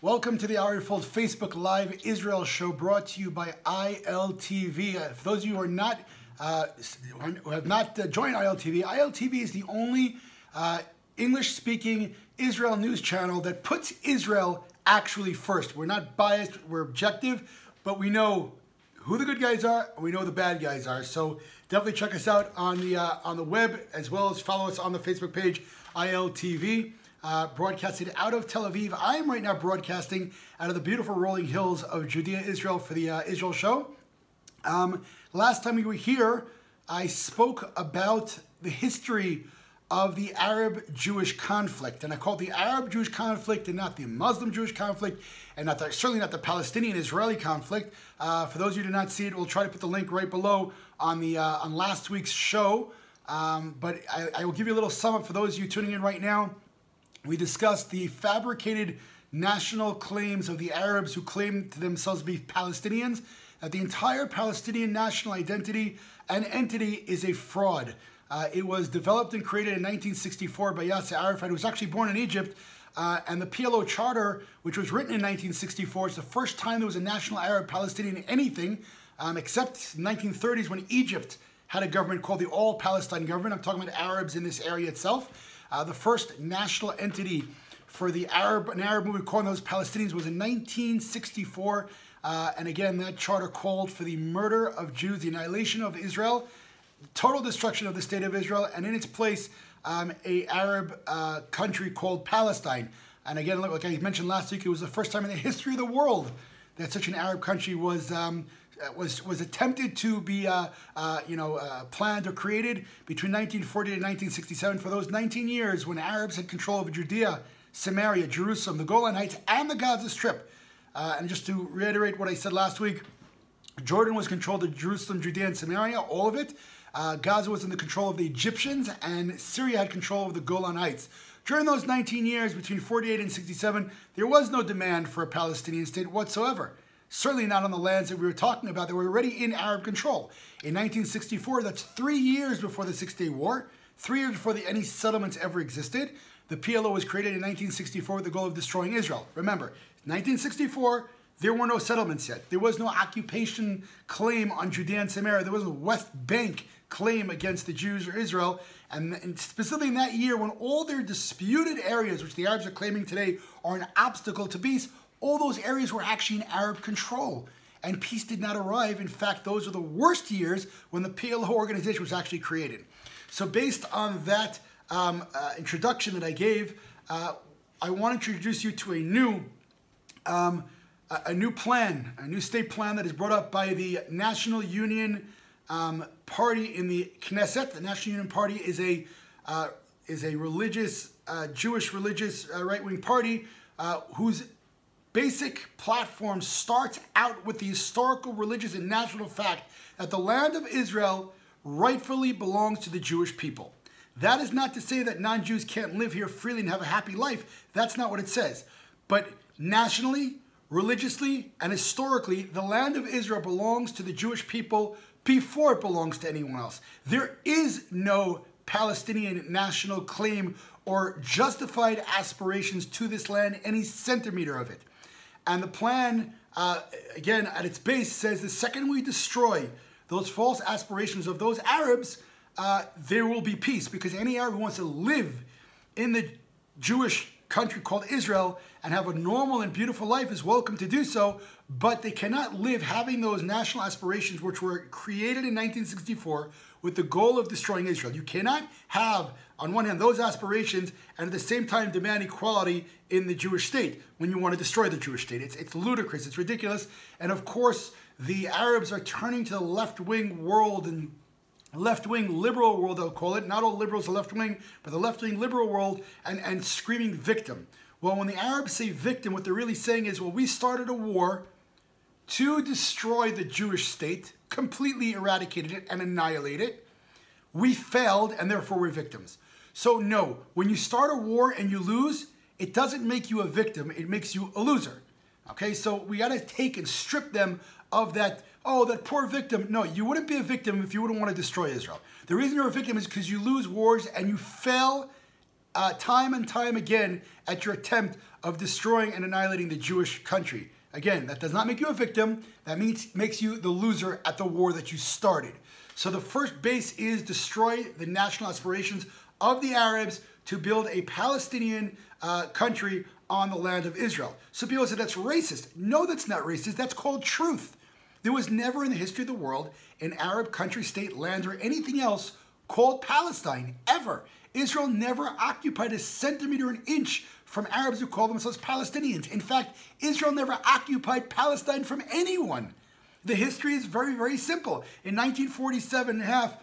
Welcome to the Ari Fold Facebook Live Israel show brought to you by ILTV. For those of you who are not, who have not joined ILTV, ILTV is the only English-speaking Israel news channel that puts Israel actually first. We're not biased, we're objective, but we know who the good guys are and we know the bad guys are. So definitely check us out on the web, as well as follow us on the Facebook page, ILTV. Broadcasted out of Tel Aviv. I am right now broadcasting out of the beautiful rolling hills of Judea, Israel for the Israel show. Last time we were here, I spoke about the history of the Arab-Jewish conflict. And I called the Arab-Jewish conflict and not the Muslim-Jewish conflict, and certainly not the Palestinian-Israeli conflict. For those of you who did not see it, we'll try to put the link right below on last week's show. But I will give you a little sum up for those of you tuning in right now. We discussed the fabricated national claims of the Arabs who claim to themselves to be Palestinians, that the entire Palestinian national identity and entity is a fraud. It was developed and created in 1964 by Yasser Arafat, who was actually born in Egypt, and the PLO Charter, which was written in 1964, is the first time there was a national Arab-Palestinian anything, except in the 1930s when Egypt had a government called the All-Palestine Government. I'm talking about Arabs in this area itself. The first national entity for an Arab movement calling those Palestinians was in 1964. And again, that charter called for the murder of Jews, the annihilation of Israel, total destruction of the state of Israel, and in its place, a Arab country called Palestine. And again, like I mentioned last week, it was the first time in the history of the world that such an Arab country was attempted to be planned or created between 1940 and 1967. For those 19 years when Arabs had control over Judea, Samaria, Jerusalem, the Golan Heights, and the Gaza Strip. And just to reiterate what I said last week, Jordan was controlled of Jerusalem, Judea, and Samaria, all of it. Gaza was in the control of the Egyptians, and Syria had control of the Golan Heights. During those 19 years, between 48 and 67, there was no demand for a Palestinian state whatsoever. Certainly not on the lands that we were talking about that were already in Arab control. In 1964, that's 3 years before the Six-Day War, 3 years before any settlements ever existed. The PLO was created in 1964 with the goal of destroying Israel. Remember, 1964, there were no settlements yet. There was no occupation claim on Judea and Samaria. There was no West Bank claim against the Jews or Israel. And specifically in that year, when all their disputed areas, which the Arabs are claiming today are an obstacle to peace, all those areas were actually in Arab control, and peace did not arrive. In fact, those are the worst years when the PLO organization was actually created. So based on that introduction that I gave, I want to introduce you to a new plan, a new state plan that is brought up by the National Union Party in the Knesset. The National Union Party is a religious, Jewish religious right-wing party whose basic platform starts out with the historical, religious, and national fact that the land of Israel rightfully belongs to the Jewish people. That is not to say that non-Jews can't live here freely and have a happy life. That's not what it says. But nationally, religiously, and historically, the land of Israel belongs to the Jewish people before it belongs to anyone else. There is no Palestinian national claim or justified aspirations to this land, any centimeter of it. And the plan, again, at its base, says the second we destroy those false aspirations of those Arabs, there will be peace. Because any Arab who wants to live in the Jewish country called Israel and have a normal and beautiful life is welcome to do so, but they cannot live having those national aspirations which were created in 1964 with the goal of destroying Israel. You cannot have, on one hand, those aspirations and at the same time demand equality in the Jewish state when you want to destroy the Jewish state. It's ludicrous, it's ridiculous. And of course, the Arabs are turning to the left-wing world and left-wing liberal world, they'll call it. Not all liberals are left-wing, but the left-wing liberal world, and screaming victim. Well, when the Arabs say victim, what they're really saying is, well, we started a war to destroy the Jewish state, completely eradicated it and annihilate it. We failed, and therefore we're victims. So no, when you start a war and you lose, it doesn't make you a victim, it makes you a loser. Okay, so we got to take and strip them of that, oh, that poor victim. No, you wouldn't be a victim if you wouldn't want to destroy Israel. The reason you're a victim is because you lose wars and you fail time and time again at your attempt of destroying and annihilating the Jewish country. Again, that does not make you a victim. That makes you the loser at the war that you started. So the first base is destroy the national aspirations of the Arabs to build a Palestinian country on the land of Israel. So people say that's racist. No, that's not racist. That's called truth. There was never in the history of the world an Arab country, state, land, or anything else called Palestine, ever. Israel never occupied a centimeter, an inch from Arabs who call themselves Palestinians. In fact, Israel never occupied Palestine from anyone. The history is very, very simple. In 1947 and a half,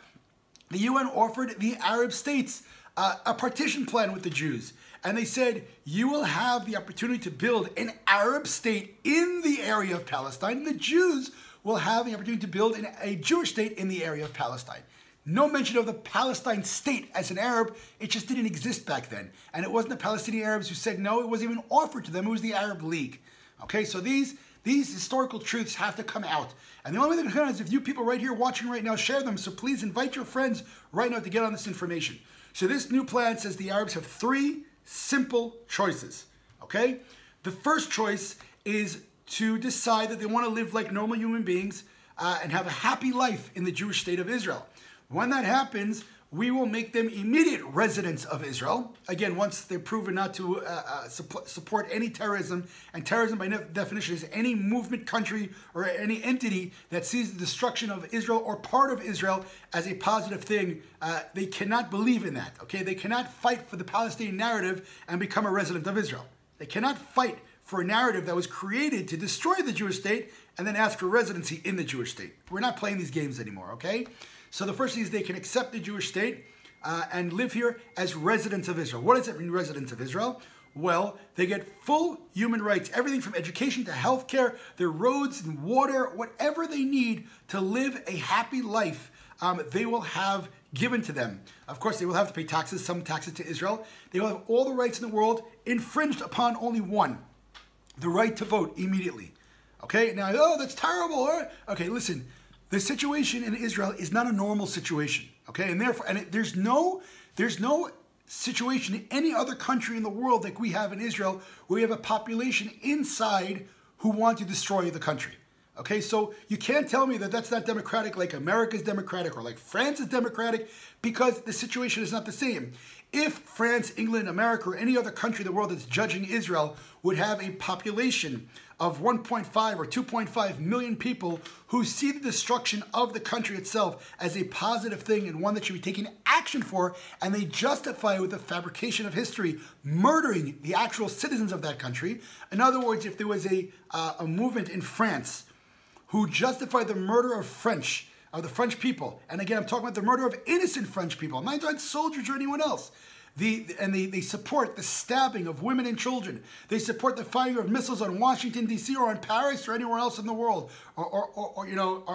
the UN offered the Arab states a partition plan with the Jews. And they said, you will have the opportunity to build an Arab state in the area of Palestine, and the Jews will have the opportunity to build a Jewish state in the area of Palestine. No mention of the Palestine state as an Arab. It just didn't exist back then. And it wasn't the Palestinian Arabs who said no. It wasn't even offered to them. It was the Arab League. Okay, so these historical truths have to come out. And the only way they can come out is if you people right here watching right now share them. So please invite your friends right now to get on this information. So this new plan says the Arabs have 3 simple choices. Okay? The first choice is to decide that they want to live like normal human beings and have a happy life in the Jewish state of Israel. When that happens, we will make them immediate residents of Israel. Again, once they're proven not to support any terrorism, and terrorism by definition is any movement, country, or any entity that sees the destruction of Israel or part of Israel as a positive thing. They cannot believe in that, okay? They cannot fight for the Palestinian narrative and become a resident of Israel. They cannot fight for a narrative that was created to destroy the Jewish state and then ask for residency in the Jewish state. We're not playing these games anymore, okay? So the first thing is they can accept the Jewish state and live here as residents of Israel. What does it mean, residents of Israel? Well, they get full human rights, everything from education to healthcare, their roads and water, whatever they need to live a happy life, they will have given to them. Of course, they will have to pay taxes, some taxes to Israel. They will have all the rights in the world, infringed upon only one, the right to vote immediately. Okay, now, oh, that's terrible. Okay, listen. The situation in Israel is not a normal situation, okay? And therefore, there's no situation in any other country in the world like we have in Israel, where we have a population inside who want to destroy the country, okay? So you can't tell me that that's not democratic, like America is democratic or like France is democratic, because the situation is not the same. If France, England, America, or any other country in the world that's judging Israel would have a population of 1.5 or 2.5 million people who see the destruction of the country itself as a positive thing and one that should be taken action for, and they justify it with the fabrication of history, murdering the actual citizens of that country. In other words, if there was a movement in France who justified the murder of the French people, and again, I'm talking about the murder of innocent French people, I'm not talking soldiers or anyone else. They support the stabbing of women and children. They support the firing of missiles on Washington, D.C. or on Paris or anywhere else in the world, or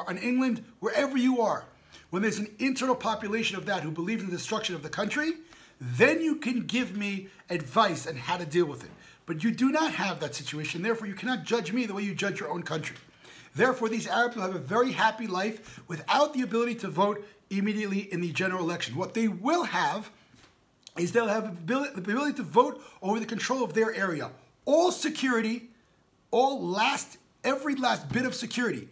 on England, wherever you are. When there's an internal population of that who believes in the destruction of the country, then you can give me advice on how to deal with it. But you do not have that situation. Therefore, you cannot judge me the way you judge your own country. Therefore, these Arabs will have a very happy life without the ability to vote immediately in the general election. What they will have is they'll have the ability to vote over the control of their area. All security, every last bit of security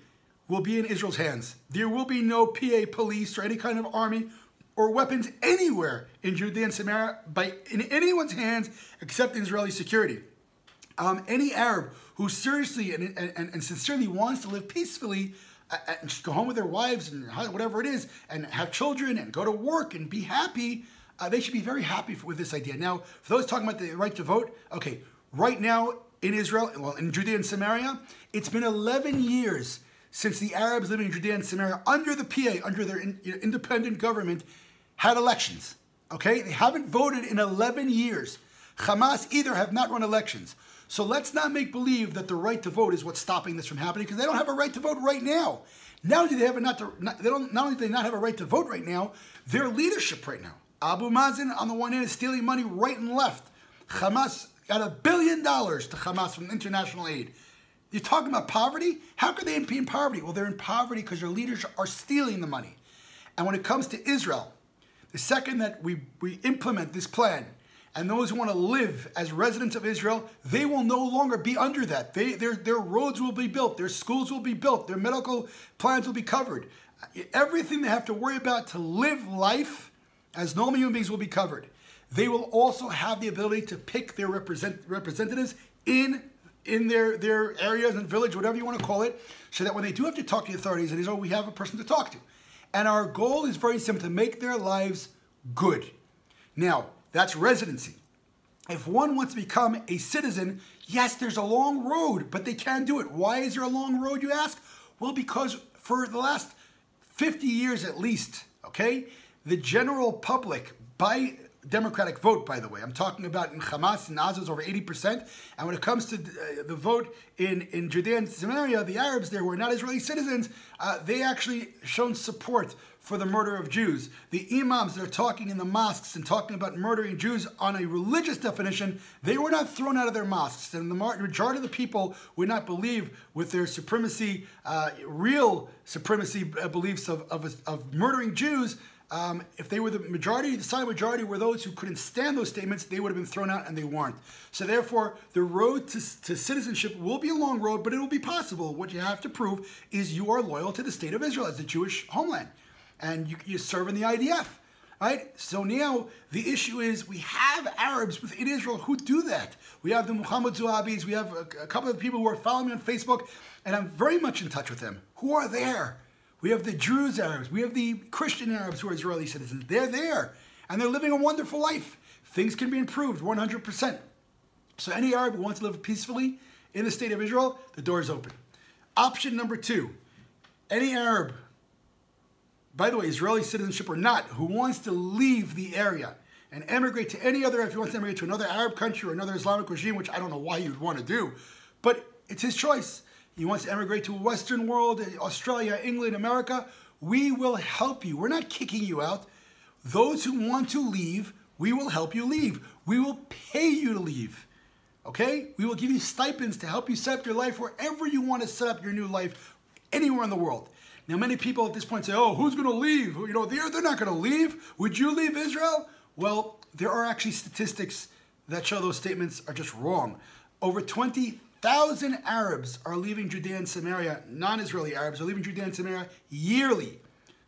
will be in Israel's hands. There will be no PA police or any kind of army or weapons anywhere in Judea and Samaria in anyone's hands except Israeli security. Any Arab who seriously and sincerely wants to live peacefully and just go home with their wives and whatever it is and have children and go to work and be happy, they should be very happy with this idea. Now, for those talking about the right to vote, okay, right now in Israel, well, in Judea and Samaria, it's been 11 years since the Arabs living in Judea and Samaria under the PA, under their independent government, had elections, okay? They haven't voted in 11 years. Hamas either have not run elections. So let's not make believe that the right to vote is what's stopping this from happening, because they don't have a right to vote right now. Not only do they not only do they not have a right to vote right now, their leadership right now. Abu Mazen on the one hand is stealing money right and left. Hamas got $1 billion to Hamas from international aid. You're talking about poverty? How could they be in poverty? Well, they're in poverty because their leaders are stealing the money. And when it comes to Israel, the second that we implement this plan and those who want to live as residents of Israel, they will no longer be under that. Their roads will be built, their schools will be built, their medical plans will be covered. Everything they have to worry about to live life as normal human beings will be covered. They will also have the ability to pick their representatives in their areas and village, whatever you want to call it, so that when they do have to talk to the authorities in Israel, we have a person to talk to. And our goal is very simple, to make their lives good. Now, that's residency. If one wants to become a citizen, yes, there's a long road, but they can do it. Why is there a long road, you ask? Well, because for the last 50 years at least, okay, the general public, by democratic vote, by the way, I'm talking about in Hamas and Gaza is over 80%, and when it comes to the vote in Judea and Samaria, the Arabs there who are not Israeli citizens, they actually shown support for the murder of Jews. The imams that are talking in the mosques and talking about murdering Jews on a religious definition, they were not thrown out of their mosques. And the majority of the people would not believe with their supremacy, real supremacy beliefs of murdering Jews. If they were the majority, the silent majority were those who couldn't stand those statements, they would have been thrown out, and they weren't. So therefore, the road to citizenship will be a long road, but it will be possible. What you have to prove is you are loyal to the state of Israel as the Jewish homeland. And you serve in the IDF, right? So now the issue is we have Arabs within Israel who do that. We have the Muhammad Zuhabis, we have a couple of people who are following me on Facebook, and I'm very much in touch with them, who are there. We have the Druze Arabs, we have the Christian Arabs who are Israeli citizens. They're there, and they're living a wonderful life. Things can be improved 100%. So any Arab who wants to live peacefully in the state of Israel, the door is open. Option number 2, any Arab, by the way, Israeli citizenship or not, who wants to leave the area and emigrate to any other, if he wants to emigrate to another Arab country or another Islamic regime, which I don't know why you'd want to do, but it's his choice. He wants to emigrate to a Western world, Australia, England, America, we will help you. We're not kicking you out. Those who want to leave, we will help you leave. We will pay you to leave, okay? We will give you stipends to help you set up your life wherever you want to set up your new life, anywhere in the world. Now, many people at this point say, oh, who's going to leave? You know, they're not going to leave. Would you leave Israel? Well, there are actually statistics that show those statements are just wrong. Over 20,000 Arabs are leaving Judea and Samaria, non-Israeli Arabs are leaving Judea and Samaria yearly.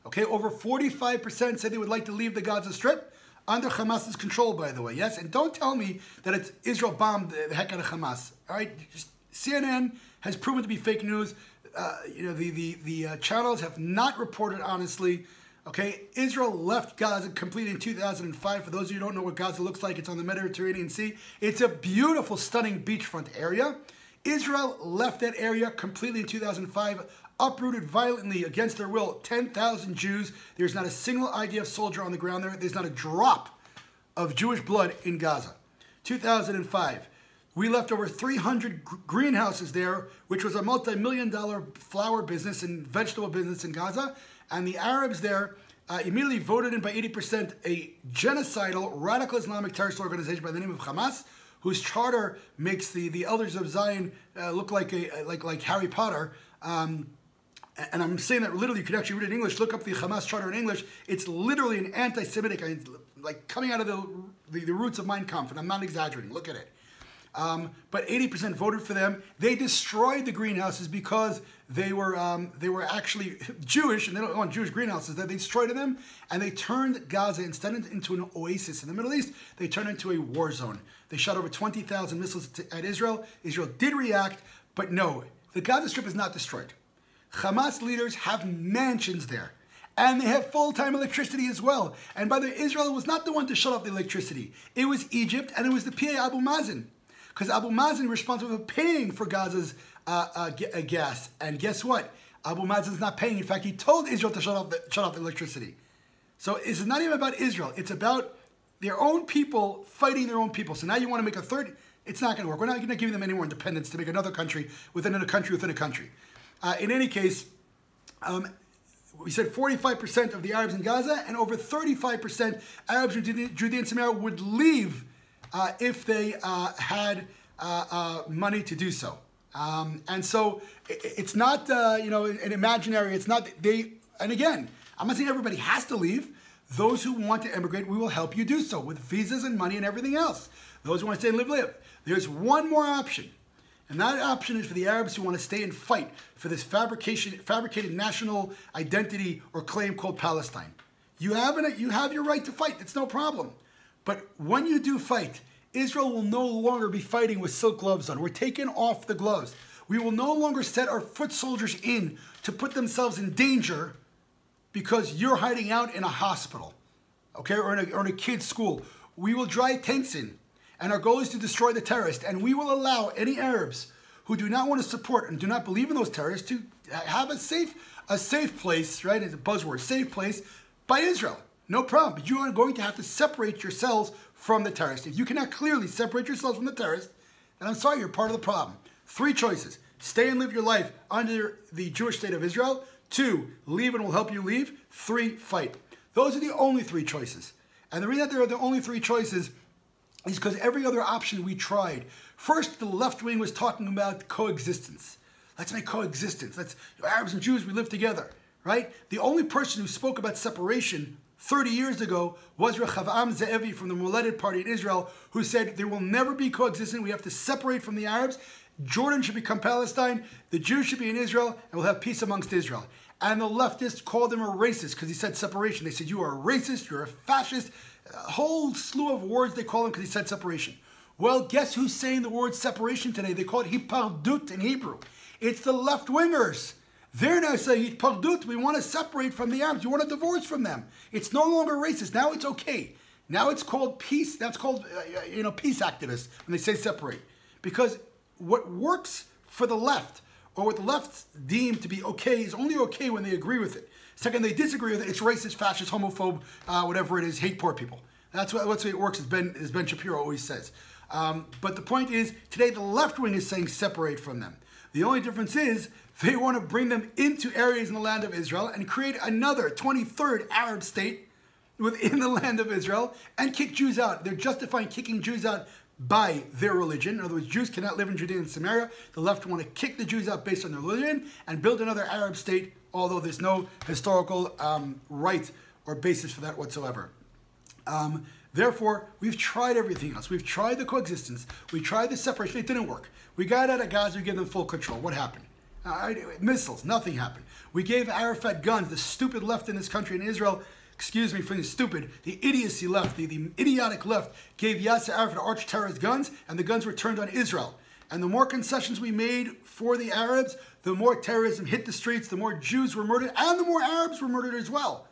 Okay, over 45% said they would like to leave the Gaza Strip under Hamas's control, by the way. Yes, and don't tell me that it's Israel bombed the heck out of Hamas. All right, just CNN has proven to be fake news. The channels have not reported honestly. Okay, Israel left Gaza completely in 2005. For those of you who don't know what Gaza looks like, it's on the Mediterranean Sea. It's a beautiful, stunning beachfront area. Israel left that area completely in 2005, uprooted violently against their will 10,000 Jews. There's not a single IDF soldier on the ground there. There's not a drop of Jewish blood in Gaza. 2005. We left over 300 greenhouses there, which was a multi-million-dollar flower business and vegetable business in Gaza. And the Arabs there immediately voted in by 80% a genocidal, radical Islamic terrorist organization by the name of Hamas, whose charter makes the elders of Zion look like Harry Potter. And I'm saying that literally, you can actually read it in English. Look up the Hamas charter in English. It's literally an anti-Semitic, like coming out of the roots of Mein Kampf, and I'm not exaggerating. Look at it. But 80% voted for them. They destroyed the greenhouses because they were actually Jewish, and they don't want Jewish greenhouses. They destroyed them, and they turned Gaza instead into an oasis in the Middle East. They turned it into a war zone. They shot over 20,000 missiles at Israel. Israel did react, but no, the Gaza Strip is not destroyed. Hamas leaders have mansions there. And they have full-time electricity as well. And by the way, Israel was not the one to shut off the electricity. It was Egypt, and it was the PA Abu Mazen. Because Abu Mazen is responsible for paying for Gaza's gas. And guess what? Abu Mazen is not paying. In fact, he told Israel to shut off the electricity. So it's not even about Israel. It's about their own people fighting their own people. So now you want to make a third. It's not going to work. We're not going to give them any more independence to make another country within a country within a country. In any case, we said 45% of the Arabs in Gaza and over 35% Arabs in Judea and Samaria would leave if they had money to do so. And so it's not, an imaginary, it's not, and again, I'm not saying everybody has to leave. Those who want to emigrate, we will help you do so with visas and money and everything else. Those who want to stay and live. There's one more option. And that option is for the Arabs who want to stay and fight for this fabricated national identity or claim called Palestine. You have your right to fight. It's no problem. But when you do fight, Israel will no longer be fighting with silk gloves on. We're taking off the gloves. We will no longer set our foot soldiers in to put themselves in danger because you're hiding out in a hospital, okay, or in a kid's school. We will drive tanks in, and our goal is to destroy the terrorists, and we will allow any Arabs who do not want to support and do not believe in those terrorists to have a safe place, right, it's a buzzword, safe place by Israel. No problem, but you are going to have to separate yourselves from the terrorists. If you cannot clearly separate yourselves from the terrorists, then I'm sorry, you're part of the problem. 3 choices. Stay and live your life under the Jewish state of Israel. 2, leave and we'll help you leave. 3, fight. Those are the only 3 choices. And the reason that there are the only 3 choices is because every other option we tried. First, the left wing was talking about coexistence. Let's make coexistence. Arabs and Jews, we live together, right? The only person who spoke about separation 30 years ago was Rechavam Ze'evi from the Moledet Party in Israel, who said there will never be coexistence. We have to separate from the Arabs. Jordan should become Palestine, the Jews should be in Israel, and we'll have peace amongst Israel. And the leftists called him a racist because he said separation. They said, you are a racist, you're a fascist. A whole slew of words they call him because he said separation. Well, guess who's saying the word separation today? They call it hipardut in Hebrew. It's the left-wingers. They're now saying hipardut, we want to separate from the Arabs. You want a divorce from them. It's no longer racist. Now it's okay. Now it's called peace. That's called, peace activists when they say separate. Because what works for the left, or what the left deem to be okay, is only okay when they agree with it. Second, they disagree with it. It's racist, fascist, homophobe, whatever it is, hate poor people. That's the way it works, as Ben Shapiro always says. But the point is, today the left wing is saying separate from them. The only difference is they want to bring them into areas in the land of Israel and create another 23rd Arab state within the land of Israel and kick Jews out. They're justifying kicking Jews out by their religion. In other words, Jews cannot live in Judea and Samaria. The left want to kick the Jews out based on their religion and build another Arab state, although there's no historical right or basis for that whatsoever. Therefore, we've tried everything else. We've tried the coexistence. We tried the separation. It didn't work. We got out of Gaza. We gave them full control. What happened? Missiles. Nothing happened. We gave Arafat guns. The stupid left in this country, in Israel, excuse me for the stupid, the idiocy left, the idiotic left, gave Yasser Arafat arch-terrorist guns, and the guns were turned on Israel. And the more concessions we made for the Arabs, the more terrorism hit the streets, the more Jews were murdered, and the more Arabs were murdered as well.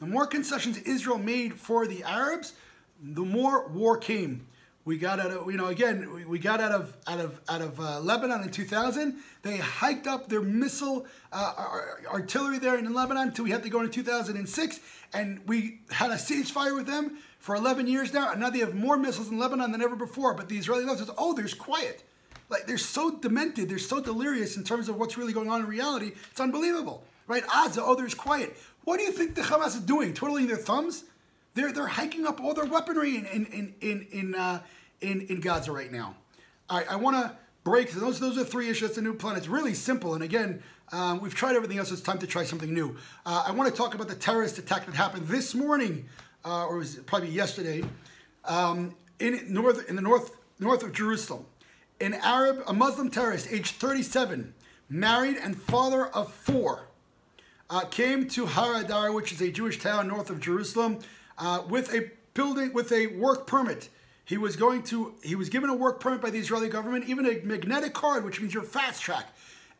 The more concessions Israel made for the Arabs, the more war came. We got out of, we got out of Lebanon in 2000. They hiked up their missile artillery there in Lebanon until we had to go into 2006. And we had a ceasefire with them for 11 years now. And now they have more missiles in Lebanon than ever before. But the Israeli left says, oh, there's quiet. Like, they're so demented. They're so delirious in terms of what's really going on in reality. It's unbelievable. Right? Gaza, oh, there's quiet. What do you think the Hamas is doing? Twiddling their thumbs? They're hiking up all their weaponry in Gaza right now. All right, I want to break. Those are 3 issues. That's a new plan. It's really simple. And again, we've tried everything else. It's time to try something new. I want to talk about the terrorist attack that happened this morning, or it was probably yesterday, in the north of Jerusalem. A Muslim terrorist, aged 37, married and father of 4, came to Har Adar, which is a Jewish town north of Jerusalem, with a work permit. He was given a work permit by the Israeli government, even a magnetic card, which means you're fast track.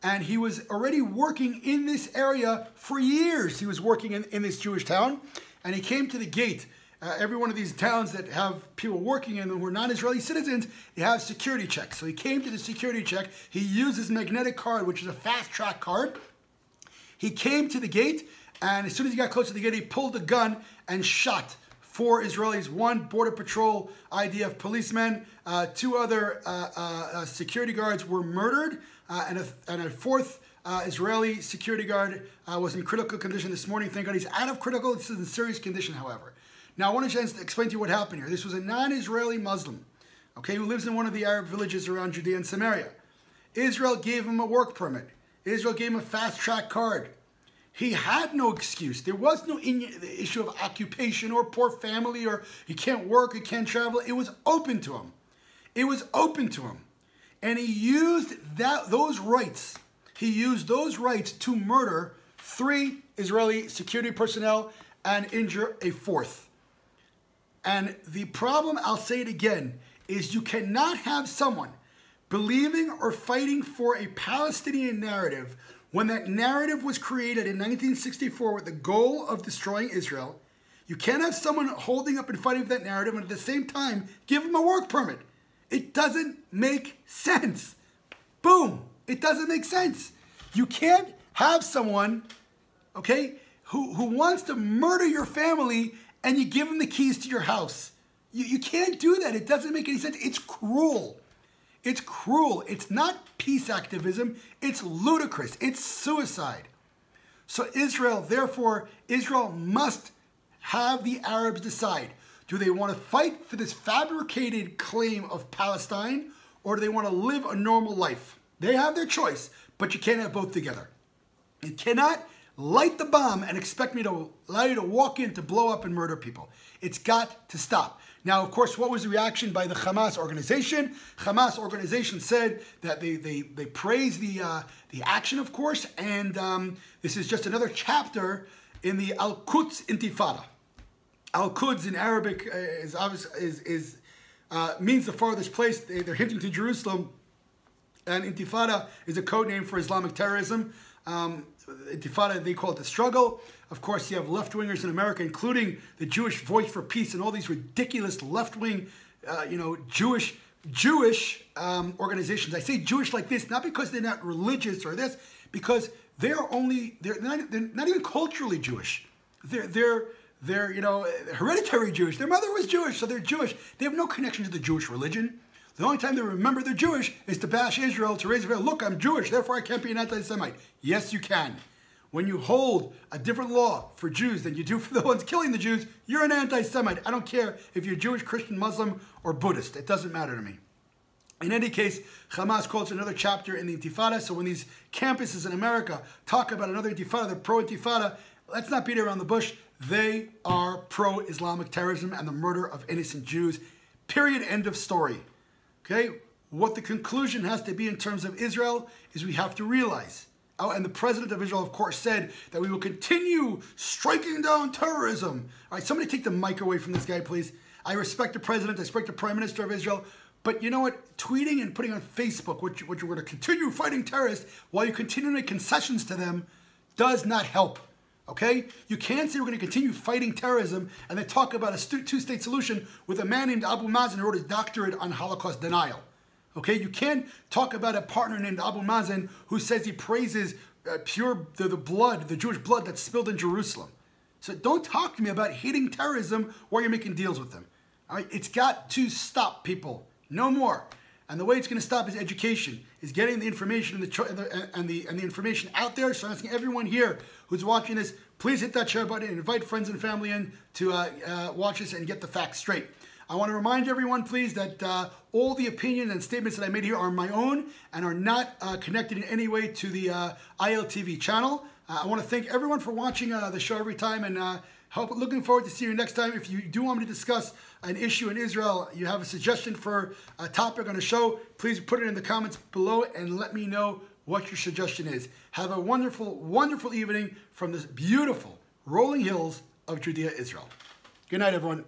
And he was already working in this area for years. He was working in this Jewish town, and he came to the gate. Every one of these towns that have people working in them who are non-Israeli citizens, they have security checks. So he came to the security check. He used his magnetic card, which is a fast track card. He came to the gate, and as soon as he got close to the gate, he pulled a gun and shot 4 Israelis, 1 Border Patrol IDF policeman, 2 other security guards were murdered, and a 4th Israeli security guard was in critical condition this morning. Thank God he's out of critical. This is in serious condition, however. Now, I want to explain to you what happened here. This was a non-Israeli Muslim, okay, who lives in one of the Arab villages around Judea and Samaria. Israel gave him a work permit. Israel gave him a fast-track card. He had no excuse. There was no issue of occupation or poor family or he can't work, he can't travel. It was open to him. It was open to him. And he used those rights. He used those rights to murder 3 Israeli security personnel and injure a 4th. And the problem, I'll say it again, is you cannot have someone believing or fighting for a Palestinian narrative when that narrative was created in 1964 with the goal of destroying Israel. You can't have someone holding up and fighting for that narrative and at the same time give them a work permit. It doesn't make sense. Boom. It doesn't make sense. You can't have someone, okay, who wants to murder your family and you give them the keys to your house. You can't do that. It doesn't make any sense. It's cruel. It's cruel. It's not peace activism. It's ludicrous. It's suicide. So Israel, therefore, Israel must have the Arabs decide. Do they want to fight for this fabricated claim of Palestine, or do they want to live a normal life? They have their choice, but you can't have both together. You cannot light the bomb and expect me to allow you to walk in to blow up and murder people. It's got to stop. Now, of course, what was the reaction by the Hamas organization? Hamas organization said that they praised the action, of course, and this is just another chapter in the Al-Quds Intifada. Al-Quds in Arabic means the farthest place. They're hinting to Jerusalem, and Intifada is a code name for Islamic terrorism. Intifada, they call it the struggle. Of course, you have left-wingers in America, including the Jewish Voice for Peace and all these ridiculous left-wing, Jewish organizations. I say Jewish like this, not because they're not religious or this, because they're not even culturally Jewish. They're hereditary Jewish. Their mother was Jewish, so they're Jewish. They have no connection to the Jewish religion. The only time they remember they're Jewish is to bash Israel, to raise a veil. Look, I'm Jewish, therefore I can't be an anti-Semite. Yes, you can. When you hold a different law for Jews than you do for the ones killing the Jews, you're an anti-Semite. I don't care if you're Jewish, Christian, Muslim, or Buddhist. It doesn't matter to me. In any case, Hamas calls another chapter in the Intifada. So when these campuses in America talk about another Intifada, they're pro-Intifada, let's not beat around the bush. They are pro-Islamic terrorism and the murder of innocent Jews. Period. End of story. Okay? What the conclusion has to be in terms of Israel is we have to realize, and the president of Israel, of course, said that we will continue striking down terrorism. All right, somebody take the mic away from this guy, please. I respect the president. I respect the prime minister of Israel. But you know what? Tweeting and putting on Facebook what you're going to continue fighting terrorists while you continue to make concessions to them does not help. Okay? You can't say we're going to continue fighting terrorism and then talk about a two-state solution with a man named Abu Mazen who wrote his doctorate on Holocaust denial. Okay? You can't talk about a partner named Abu Mazen who says he praises the Jewish blood that's spilled in Jerusalem. So don't talk to me about hating terrorism while you're making deals with them. All right? It's got to stop, people. No more. And the way it's going to stop is education, is getting the information and the information out there. So I'm asking everyone here who's watching this, please hit that share button and invite friends and family in to watch this and get the facts straight. I want to remind everyone, please, that all the opinions and statements that I made here are my own and are not connected in any way to the ILTV channel. I want to thank everyone for watching the show every time, and looking forward to seeing you next time. If you do want me to discuss an issue in Israel, you have a suggestion for a topic on the show, please put it in the comments below and let me know what your suggestion is. Have a wonderful, wonderful evening from the beautiful rolling hills of Judea, Israel. Good night, everyone.